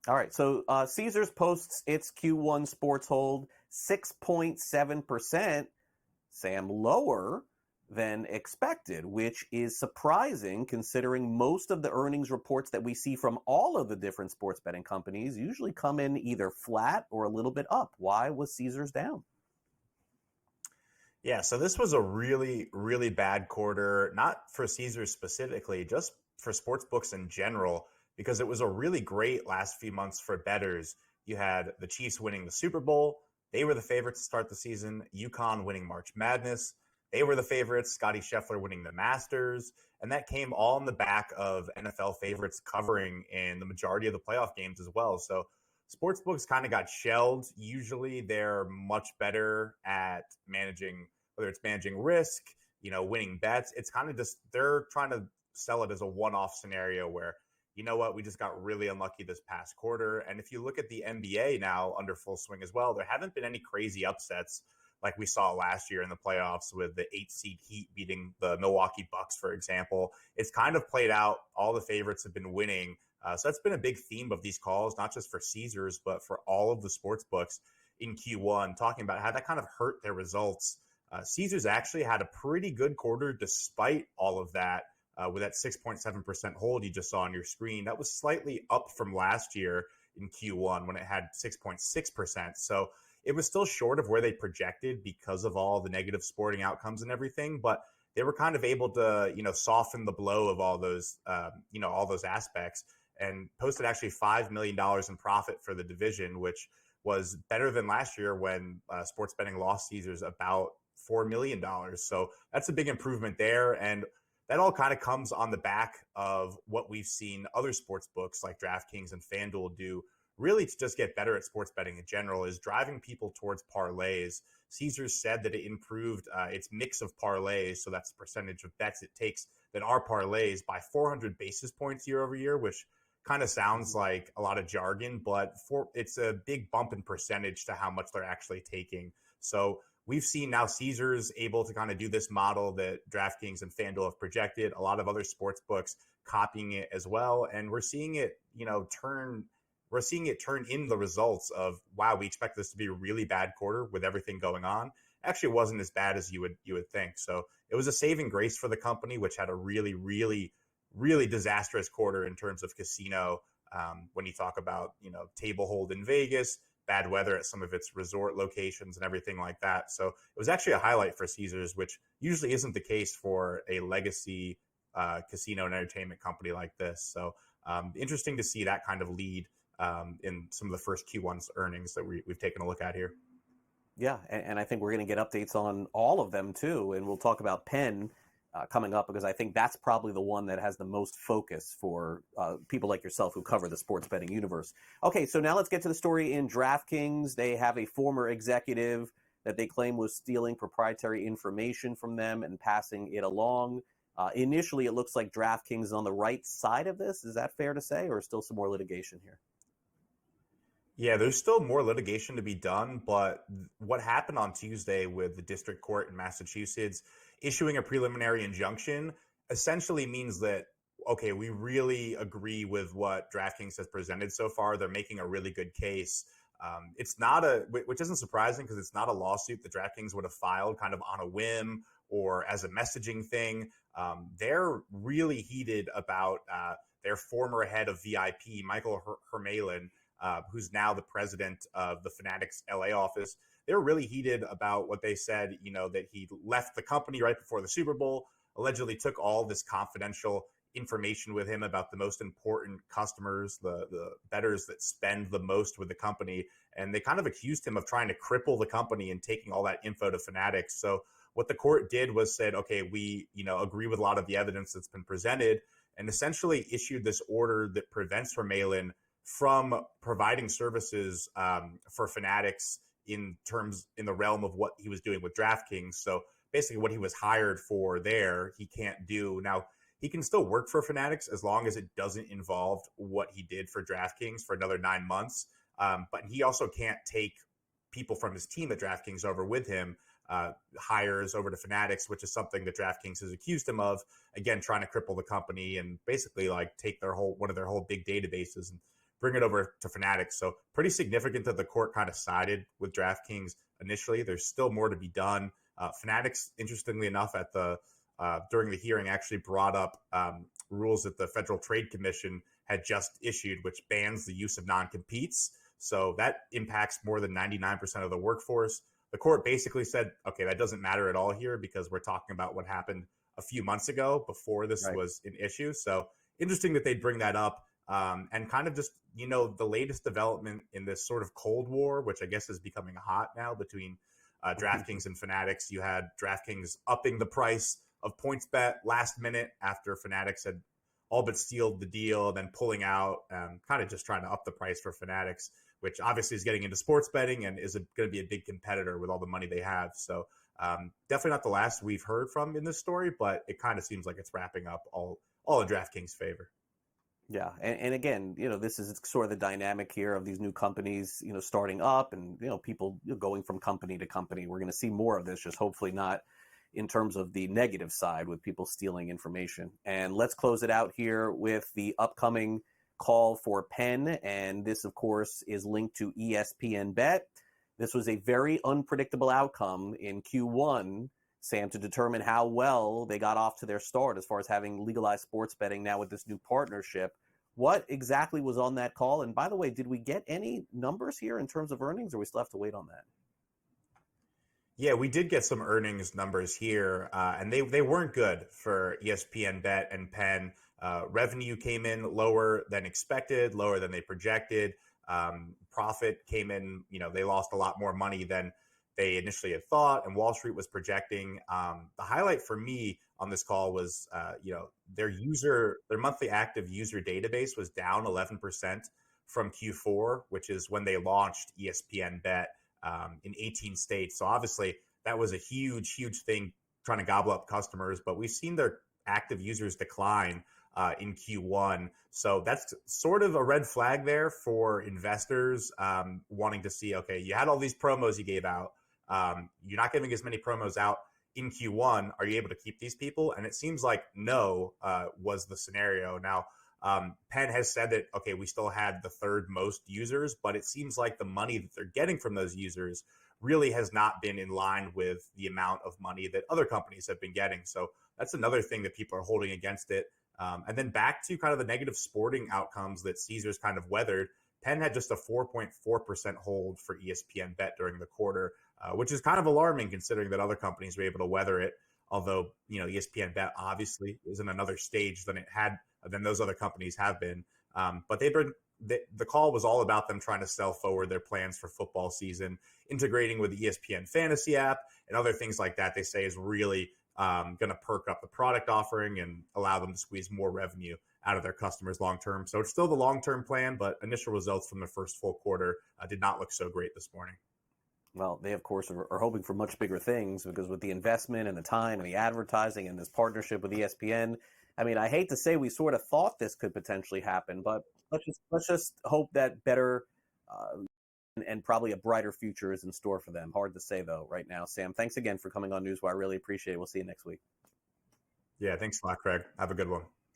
All right, so Caesars posts its Q1 sports hold 6.7%, Sam, lower than expected, which is surprising considering most of the earnings reports that we see from all of the different sports betting companies usually come in either flat or a little bit up. Why was Caesars down? Yeah, so this was a really, really bad quarter, not for Caesars specifically, just for sports books in general, because it was a really great last few months for bettors. You had the Chiefs winning the Super Bowl. They were the favorites to start the season. UConn winning March Madness. They were the favorites. Scotty Scheffler winning the Masters. And that came all in the back of NFL favorites covering in the majority of the playoff games as well. So sports books kind of got shelled. Usually they're much better at managing, whether it's managing risk, winning bets. It's kind of just they're trying to sell it as a one-off scenario where, you know what, we just got really unlucky this past quarter. And if you look at the NBA now under full swing as well, there haven't been any crazy upsets like we saw last year in the playoffs with the 8-seed Heat beating the Milwaukee Bucks, for example. It's kind of played out. All the favorites have been winning. So that's been a big theme of these calls, not just for Caesars, but for all of the sports books in Q1, talking about how that kind of hurt their results. Caesars actually had a pretty good quarter despite all of that, with that 6.7% hold you just saw on your screen. That was slightly up from last year in Q1 when it had 6.6%. So it was still short of where they projected because of all the negative sporting outcomes and everything, but they were kind of able to, soften the blow of all those, all those aspects, and posted actually $5 million in profit for the division, which was better than last year when sports betting lost Caesars about $4 million. So that's a big improvement there. And that all kind of comes on the back of what we've seen other sports books like DraftKings and FanDuel do really to just get better at sports betting in general, is driving people towards parlays. Caesars said that it improved its mix of parlays, so that's the percentage of bets it takes that are parlays, by 400 basis points year over year, which kind of sounds like a lot of jargon, but it's a big bump in percentage to how much they're actually taking. So we've seen now Caesars able to kind of do this model that DraftKings and FanDuel have projected, a lot of other sports books copying it as well. And we're seeing it, turn in the results of, wow, we expect this to be a really bad quarter with everything going on. Actually, it wasn't as bad as you would think. So it was a saving grace for the company, which had a really, really, really disastrous quarter in terms of casino. When you talk about, table hold in Vegas, bad weather at some of its resort locations and everything like that. So it was actually a highlight for Caesars, which usually isn't the case for a legacy casino and entertainment company like this. So interesting to see that kind of lead in some of the first Q1's earnings that we've taken a look at here. Yeah, and I think we're going to get updates on all of them too, and we'll talk about Penn coming up, because I think that's probably the one that has the most focus for people like yourself who cover the sports betting universe. Okay, so now let's get to the story in DraftKings. They have a former executive that they claim was stealing proprietary information from them and passing it along. Initially, it looks like DraftKings is on the right side of this. Is that fair to say, or still some more litigation here? Yeah, there's still more litigation to be done, but what happened on Tuesday with the district court in Massachusetts issuing a preliminary injunction essentially means that, okay, we really agree with what DraftKings has presented so far. They're making a really good case. It's not which isn't surprising because it's not a lawsuit that DraftKings would have filed kind of on a whim or as a messaging thing. They're really heated about their former head of VIP, Michael Hermalin, who's now the president of the Fanatics LA office. They were really heated about what they said, that he left the company right before the Super Bowl, allegedly took all this confidential information with him about the most important customers, the bettors that spend the most with the company. And they kind of accused him of trying to cripple the company and taking all that info to Fanatics. So what the court did was said, okay, we, agree with a lot of the evidence that's been presented, and essentially issued this order that prevents Hermalin from providing services for Fanatics in the realm of what he was doing with DraftKings. So basically what he was hired for there, he can't do. Now, he can still work for Fanatics as long as it doesn't involve what he did for DraftKings for another 9 months. But he also can't take people from his team at DraftKings over with him, hires over to Fanatics, which is something that DraftKings has accused him of, again, trying to cripple the company and basically like take one of their whole big databases and bring it over to Fanatics. So pretty significant that the court kind of sided with DraftKings initially. There's still more to be done. Fanatics, interestingly enough, at the during the hearing, actually brought up rules that the Federal Trade Commission had just issued, which bans the use of non-competes. So that impacts more than 99% of the workforce. The court basically said, okay, that doesn't matter at all here because we're talking about what happened a few months ago before this was an issue. So interesting that they'd bring that up, and kind of just, the latest development in this sort of Cold War, which I guess is becoming hot now between DraftKings and Fanatics. You had DraftKings upping the price of PointsBet last minute after Fanatics had all but sealed the deal, then pulling out, kind of just trying to up the price for Fanatics, which obviously is getting into sports betting and is going to be a big competitor with all the money they have. So definitely not the last we've heard from in this story, but it kind of seems like it's wrapping up all in DraftKings' favor. Yeah, and again, this is sort of the dynamic here of these new companies, starting up and, people going from company to company. We're going to see more of this, just hopefully not in terms of the negative side with people stealing information. And let's close it out here with the upcoming call for Penn. And this, of course, is linked to ESPN Bet. This was a very unpredictable outcome in Q1, Sam, to determine how well they got off to their start as far as having legalized sports betting now with this new partnership. What exactly was on that call? And by the way, did we get any numbers here in terms of earnings, or we still have to wait on that? Yeah, we did get some earnings numbers here, and they weren't good for ESPN Bet and Penn. Revenue came in lower than expected, lower than they projected. Profit came in, they lost a lot more money than they initially had thought, and Wall Street was projecting. The highlight for me on this call was, their monthly active user database was down 11% from Q4, which is when they launched ESPN Bet in 18 states. So obviously that was a huge, huge thing trying to gobble up customers, but we've seen their active users decline in Q1. So that's sort of a red flag there for investors wanting to see, okay, you had all these promos you gave out. You're not giving as many promos out in Q1. Are you able to keep these people? And it seems like no was the scenario. Now, Penn has said that, okay, we still had the third most users, but it seems like the money that they're getting from those users really has not been in line with the amount of money that other companies have been getting. So that's another thing that people are holding against it. And then back to kind of the negative sporting outcomes that Caesars kind of weathered. Penn had just a 4.4% hold for ESPN Bet during the quarter, which is kind of alarming considering that other companies were able to weather it. Although, ESPN Bet obviously is in another stage than those other companies have been. But the call was all about them trying to sell forward their plans for football season, integrating with the ESPN fantasy app and other things like that. They say is really going to perk up the product offering and allow them to squeeze more revenue out of their customers long term. So it's still the long-term plan, but initial results from the first full quarter did not look so great this morning. Well, they, of course, are hoping for much bigger things because with the investment and the time and the advertising and this partnership with ESPN, I mean, I hate to say we sort of thought this could potentially happen, but let's just hope that better and probably a brighter future is in store for them. Hard to say, though, right now. Sam, thanks again for coming on Newswire. I really appreciate it. We'll see you next week. Yeah, thanks a lot, Craig. Have a good one.